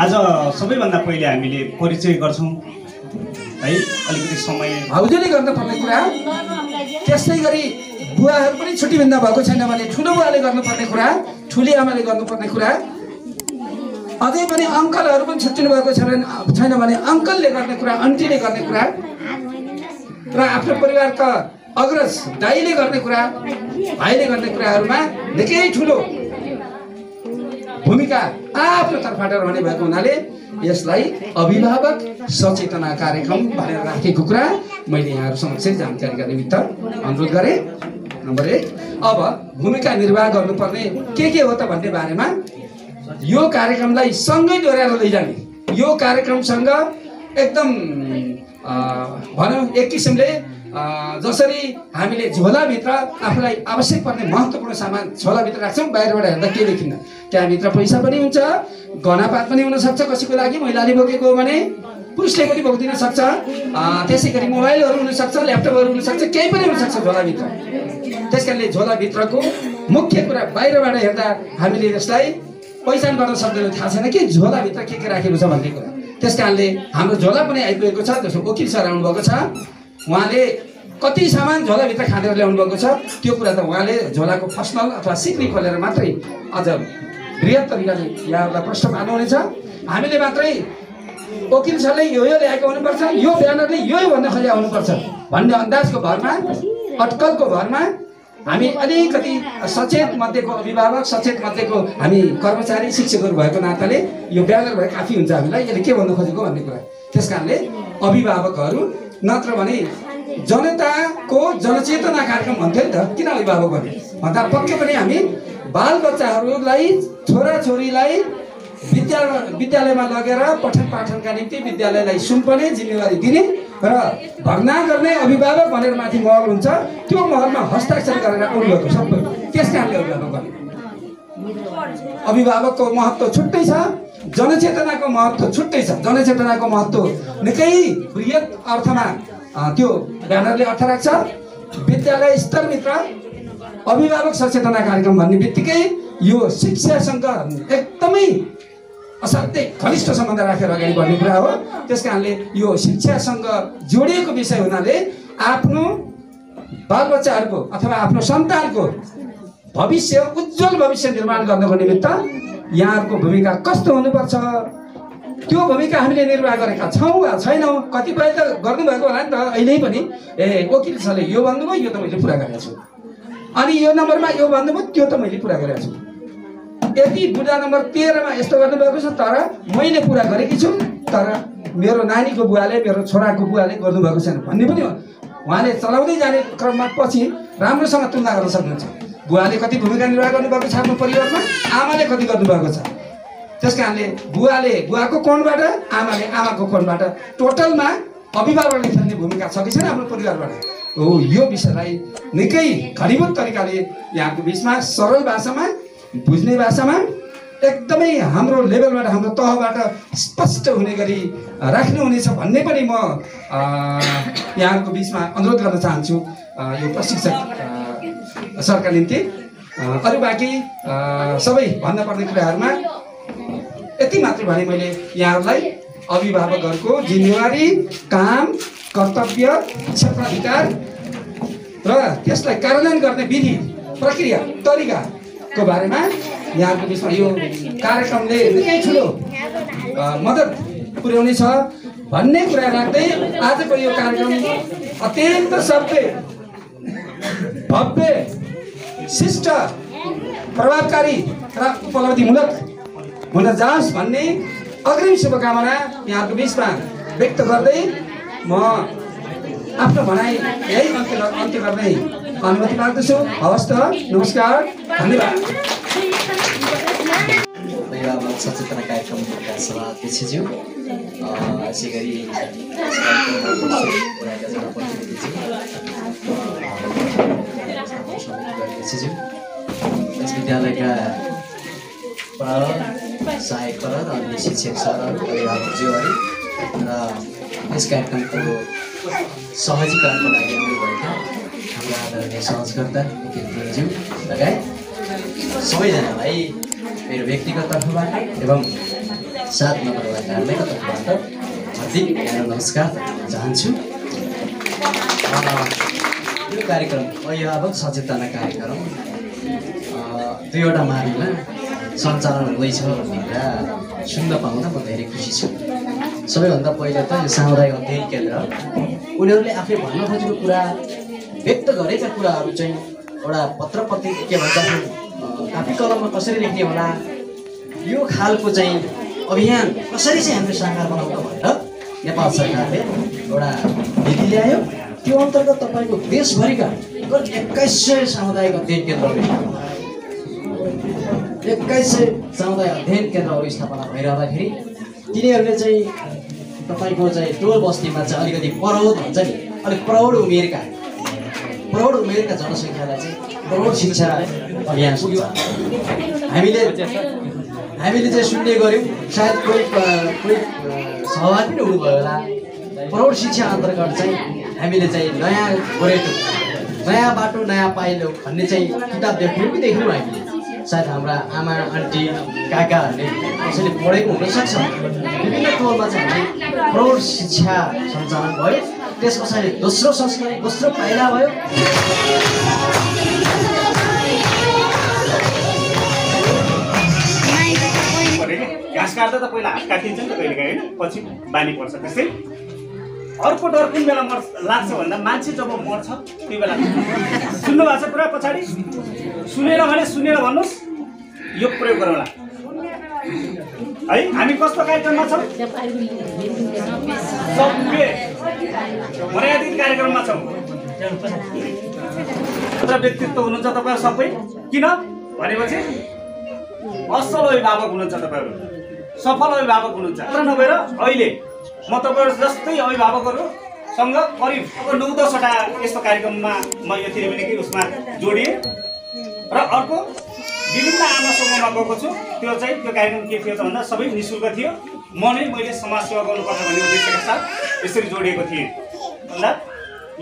आज सबैभन्दा पहिले हामीले परिचय गर्छौँ है, अलिकति समय भाउजूले गर्नुपर्ने कुरा। त्यसै गरी बुवाहरू पनि छुट्टी भिन्दा भएको छैन भने ठुलो बुवाले गर्नुपर्ने कुरा, ठुली आमाले गर्नुपर्ने कुरा, अझै पनि अङ्कलहरू पनि छुट्टिनु भएको छैन भने अङ्कलले गर्ने कुरा, आन्टीले गर्ने कुरा र आफ्नो परिवारका अग्रज दाइले गर्ने कुरा, भाइले गर्ने कुराहरूमा निकै ठुलो भूमिका आफ्नो तर्फबाट रहने भएको हुनाले यसलाई अभिभावक सचेतना कार्यक्रम भनेर राखेको कुरा मैले यहाँहरू समक्ष जानकारीका निमित्त अनुरोध गरेँ। नम्बर 1, अब भूमिका निर्वाह गर्नुपर्ने के हो त भन्ने बारेमा यो कार्यक्रमलाई सँगै डोर्याएर लैजाने, यो कार्यक्रमसँग एकदम भनौँ एक किसिमले जसरी हामीले झोलाभित्र आफूलाई आवश्यक पर्ने महत्त्वपूर्ण सामान झोलाभित्र राख्छौँ, बाहिरबाट हेर्दा केही देखिन्न, त्यहाँभित्र पैसा पनि हुन्छ, गहनापात पनि हुनसक्छ, कसैको लागि महिलाले बोकेको हो भने पुरुषले पनि बोकिदिन सक्छ, त्यसै गरी मोबाइलहरू हुनसक्छ, ल्यापटपहरू हुनसक्छ, केही पनि हुनसक्छ झोलाभित्र। त्यस कारणले झोलाभित्रको मुख्य कुरा बाहिरबाट हेर्दा हामीले यसलाई पहिचान गर्न सक्दैनौँ, थाहा छैन कि झोलाभित्र के राखेको छ भन्ने कुरा। त्यस कारणले हाम्रो झोला पनि आइपुगेको छ, जसो वकिल सर आउनुभएको छ, उहाँले कति सामान झोलाभित्र खाँदेर ल्याउनु भएको छ त्यो कुरा त उहाँले झोलाको फसनल अथवा सिक्री खोलेर मात्रै अझ बृहत तरिकाले यहाँहरूलाई प्रश्न पार्नुहुनेछ। हामीले मात्रै वकिल सरले यो ल्याएको हुनुपर्छ, यो ब्यानरले यो भन्न खोजेको हुनुपर्छ भन्ने अन्दाजको भरमा, अटकलको भरमा हामी अलिकति सचेत मध्येको अभिभावक, सचेत मध्येको हामी कर्मचारी, शिक्षकहरू भएको नाताले यो ब्यानर भए काफी हुन्छ हामीलाई यसले के भन्नु खोजेको भन्ने कुरा। त्यस कारणले अभिभावकहरू नत्र भने जनताको जनचेतना कार्यक्रम भन्थ्यो नि त, किन अभिभावक भने भन्दा पक्कै पनि हामी बालबच्चाहरूलाई, छोराछोरीलाई विद्यालयमा लगेर पठन पाठनका निम्ति विद्यालयलाई सुम्पने जिम्मेवारी दिने र भर्ना गर्ने अभिभावक भनेर माथि महल हुन्छ, त्यो महलमा हस्ताक्षर गरेर आउनुभएको सबै। त्यस कारणले अभिभावक भने अभिभावकको महत्त्व छुट्टै छ, जनचेतनाको महत्त्व छुट्टै छ। जनचेतनाको महत्त्व निकै बृहत अर्थमा त्यो ब्यानरले अर्थ राख्छ। विद्यालय स्तरभित्र अभिभावक सचेतना कार्यक्रम भन्ने बित्तिकै यो शिक्षासँग एकदमै असाध्यै घनिष्ठ सम्बन्ध राखेर अगाडि बढ्ने कुरा हो। त्यस कारणले यो शिक्षासँग जोडिएको विषय हुनाले आफ्नो बालबच्चाहरूको अथवा आफ्नो सन्तानको भविष्य, उज्जवल भविष्य निर्माण गर्नको निमित्त यहाँहरूको भूमिका कस्तो हुनुपर्छ त्यो भूमिका हामीले निर्वाह गरेका छौँ वा छैनौँ। कतिपय त गर्नुभएको होला नि त, अहिले पनि वकिल सरले यो भन्नुभयो, यो त मैले पुरा गरेको छु, अनि यो नम्बरमा यो भन्नुभयो, त्यो त मैले पुरा गरेको छु, यति बुढा नम्बर 13 मा यस्तो गर्नुभएको छ तर मैले पुरा गरेकी छु, तर मेरो नानीको बुवाले, मेरो छोराको बुवाले गर्नुभएको छैन भन्ने पनि हो। उहाँले चलाउँदै जाने क्रममा पछि राम्रोसँग तुलना गर्न सक्नुहुन्छ। बुवाले कति भूमिका निर्वाह गर्नुभएको छ आफ्नो परिवारमा, आमाले कति गर्नुभएको छ। त्यस कारणले बुवाले बुवाको कोणबाट, आमाले आमाको कोणबाट, टोटलमा अभिभावकले खेल्ने भूमिका छ कि छैन आफ्नो परिवारबाट हो। यो विषयलाई निकै घनीभूत तरिकाले यहाँको बिचमा सरल भाषामा, बुझ्ने भाषामा एकदमै हाम्रो लेभलबाट, हाम्रो तहबाट स्पष्ट हुने गरी राख्नुहुनेछ भन्ने पनि म यहाँको बिचमा अनुरोध गर्न चाहन्छु यो प्रशिक्षक सरका निम्ति। अरू बाँकी सबै भन्दा पर्ने कुराहरूमा यति मात्र भने मैले यहाँहरूलाई अभिभावकहरूको जिम्मेवारी, काम, कर्तव्य, क्षेत्राधिकार र त्यसलाई कार्यान्वयन गर्ने विधि, प्रक्रिया, तरिकाको बारेमा यहाँको बिचमा यो कार्यक्रमले निकै ठुलो मद्दत पुर्याउनेछ भन्ने कुरा राख्दै आजको यो कार्यक्रम अत्यन्त सभ्य, भव्य, शिष्ट, प्रभावकारी र उपलब्धिमूलक हुन जाओस् भन्ने अग्रिम शुभकामना यहाँको बिचमा व्यक्त गर्दै म आफ्नो भनाइ यही अन्त्य गर्दै अनुमति माग्दछु। हवस् त, नमस्कार, धन्यवाद। अभिभावक सचेतना कार्यक्रमका सभाध्यक्षज्यू, यसै गरी यस विद्यालयका सहायक र अन्य शिक्षक सरहरू, अभिभावकज्यूहरू र यस कार्यक्रमको सहजीकरणको लागि आउनुभएका हाम्रो आदरणीय सहजकर्ता वकिलज्यू लगायत सबैजनालाई मेरो व्यक्तिगत तर्फबाट एवं 7 नम्बर कार्यालयको तर्फबाट हार्दिक नमस्कार चाहन्छु। यो कार्यक्रम अभिभावक सचेतना कार्यक्रम 2वटा माविमा सञ्चालन हुँदैछ भनेर सुन्न पाउँदा म धेरै खुसी छु। सबैभन्दा पहिले त यो सामुदायिक अध्ययन केन्द्र उनीहरूले आफै भन्न खोजेको कुरा व्यक्त गरेका कुराहरू चाहिँ एउटा पत्र पत्रिका के भन्छ कापी कलममा कसरी लेख्ने होला, यो खालको चाहिँ अभियान कसरी चाहिँ हामीले साकार बनाउन भनेर नेपाल सरकारले एउटा नीति ल्यायो। त्यो अन्तर्गत तपाईँको देशभरिका करिब 2100 सामुदायिक अध्ययन केन्द्रहरू 2100 सामुदायिक अध्ययन केन्द्रहरू स्थापना भइरहँदाखेरि तिनीहरूले चाहिँ तपाईँको चाहिँ टोल बस्तीमा चाहिँ अलिकति प्रौढ भन्छ नि, अलिक प्रौढ उमेरका जनसङ्ख्यालाई चाहिँ प्रौढ शिक्षा अभियान सुरु हामीले चाहिँ सुन्ने गऱ्यौँ। सायद कोही सहभागी पनि हुनुभयो होला। प्रौढ शिक्षा अन्तर्गत चाहिँ हामीले चाहिँ नयाँ गोरेटो, नयाँ बाटो, नयाँ पाइलो भन्ने चाहिँ किताब देख्यौँ कि देख्यौँ हामीले। सायद हाम्रा आमा आन्टी काकाहरूले कसैले पढेको हुनसक्छ। विभिन्न टोलमा चाहिँ हामीले प्रौढ शिक्षा सञ्चालन भयो। त्यस पछाडि दोस्रो संस्कार, दोस्रो पाइला भयो। घाँस काट्दा त पहिला हात काटिन्छ नि त कहिलेकाहीँ होइन, पछि बानी पर्छ। त्यस्तै अर्को डर कुन बेला लाग्छ भन्दा मान्छे जब मर्छ त्यो बेला सुन्नु भएको छ पुरा पछाडि सुनेर भन्नुहोस्, यो प्रयोग गरौँला है। हामी कस्तो कार्यक्रममा छौँ? सभ्य मर्यादित कार्यक्रममा छौँ। व्यक्तित्व हुनुहुन्छ तपाईँहरू सबै। किन भनेपछि असल अभिभावक हुनुहुन्छ तपाईँहरू, सफल अभिभावक हुनुहुन्छ। तर नभएर अहिले म तपाईँहरू जस्तै अभिभावकहरूसँग करिब 9-10वटा यस्तो कार्यक्रममा म यो त्रिवेणीकै उसमा जोडिएँ र अर्को विभिन्न आमा समूहमा गएको छु। त्यो चाहिँ त्यो कार्यक्रम के थियो त भन्दा सबै निःशुल्क थियो। मैले समाज सेवा गर्नुपर्छ भन्ने उद्देश्यका साथ यसरी जोडिएको थिएँ। भन्दा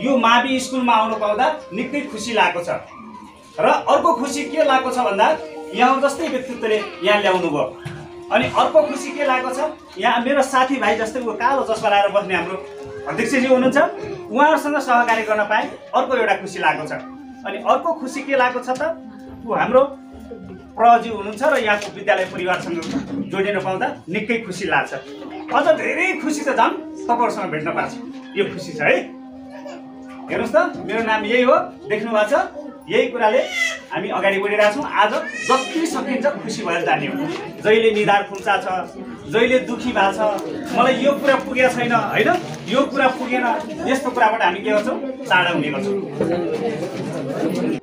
यो मावि स्कुलमा आउनु पाउँदा निकै खुसी लागेको छ। र अर्को खुसी के लागेको छ भन्दा यहाँ जस्तै व्यक्तित्वले यहाँ ल्याउनु भयो। अनि अर्को खुसी के लागेको छ, यहाँ मेरो साथीभाइ जस्तै वो कालो चस्मा लगाएर बस्ने हाम्रो अध्यक्षजी हुनुहुन्छ, उहाँहरूसँग सहकार्य गर्न पाएँ। अर्को एउटा खुसी लागेको छ। अनि अर्को खुसी के लागेको छ त, हाम्रो प्रजी हुनुहुन्छ र यहाँको विद्यालय परिवारसँग जोडिन पाउँदा निकै खुसी लाग्छ। अझ धेरै खुसी त झन् तपाईँहरूसँग भेट्न पाएको छ, यो खुसी छ है। हेर्नुहोस् त, मेरो नाम यही हो, देख्नु भएको छ। यही कुराले हामी अगाडि बढिरहेछौँ। आज जति सकिन्छ खुसी भएर जाने हो। जहिले निधार खुम्चा छ, जहिले दुखी भएको छ, मलाई यो कुरा पुगेको छैन होइन, यो कुरा पुगेन, यस्तो कुराबाट हामी के गर्छौँ, टाढा हुने गर्छौँ।